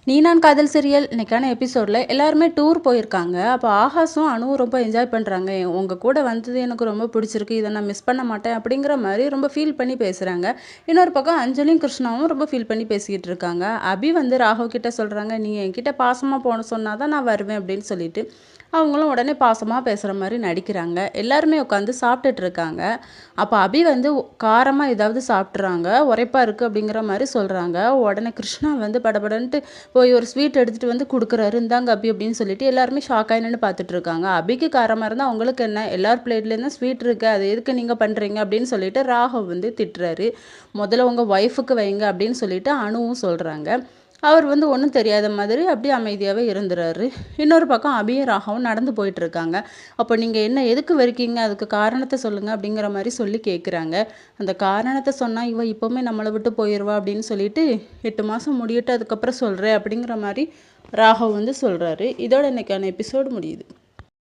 நீ நான் காதல் சீரியல் இன்னைக்கான எபிசோடில் எல்லாருமே டூர் போயிருக்காங்க. அப்போ ஆகாஷும் அனுவும் ரொம்ப என்ஜாய் பண்ணுறாங்க. உங்கள் கூட வந்தது எனக்கு ரொம்ப பிடிச்சிருக்கு, இதை நான் மிஸ் பண்ண மாட்டேன் அப்படிங்கிற மாதிரி ரொம்ப ஃபீல் பண்ணி பேசுகிறாங்க. இன்னொரு பக்கம் அஞ்சலியும் கிருஷ்ணாவும் ரொம்ப ஃபீல் பண்ணி பேசிக்கிட்டு இருக்காங்க. அபி வந்து ராகவ் கிட்ட சொல்கிறாங்க, நீ என்கிட்ட பாசமாக போன சொன்னால் தான் நான் வருவேன் அப்படின்னு சொல்லிட்டு அவங்களும் உடனே பாசமாக பேசுகிற மாதிரி நடிக்கிறாங்க. எல்லாருமே உட்காந்து சாப்பிட்டுட்டு இருக்காங்க. அப்போ அபி வந்து காரமாக ஏதாவது சாப்பிட்றாங்க, உரைப்பாக இருக்குது அப்படிங்கிற மாதிரி சொல்கிறாங்க. உடனே கிருஷ்ணா வந்து படபடன்ட்டு போய் ஒரு ஸ்வீட் எடுத்துகிட்டு வந்து கொடுக்குறாரு, இந்தாங்க அபி அப்படின்னு சொல்லிட்டு எல்லாருமே ஷாக் ஆகி நின்று பார்த்துட்டு இருக்காங்க. அபிக்கு காரமாக இருந்தால் அவங்களுக்கு என்ன, எல்லார் பிளேட்லேயும் தான் ஸ்வீட் இருக்குது, அது எதுக்கு நீங்கள் பண்ணுறீங்க அப்படின்னு சொல்லிட்டு ராகவ் வந்து திட்டுறாரு. முதல்ல உங்கள் ஒய்ஃபுக்கு வைங்க அப்படின்னு சொல்லிட்டு அனுவும் சொல்கிறாங்க. அவர் வந்து ஒன்றும் தெரியாத மாதிரி அப்படியே அமைதியாகவே இருந்துறாரு. இன்னொரு பக்கம் அபியும் ராகவும் நடந்து போயிட்டு இருக்காங்க. அப்போ நீங்கள் என்ன எதுக்கு வெறுக்கீங்க, அதுக்கு காரணத்தை சொல்லுங்கள் அப்படிங்கிற மாதிரி சொல்லி கேட்குறாங்க. அந்த காரணத்தை சொன்னால் இவ இப்போவுமே நம்மளை விட்டு போயிடுவா அப்படின்னு சொல்லிட்டு 8 மாதம் முடியட்டு அதுக்கப்புறம் சொல்கிறேன் அப்படிங்கிற மாதிரி ராகவ் வந்து சொல்கிறாரு. இதோட இன்னைக்கான எபிசோடு முடியுது.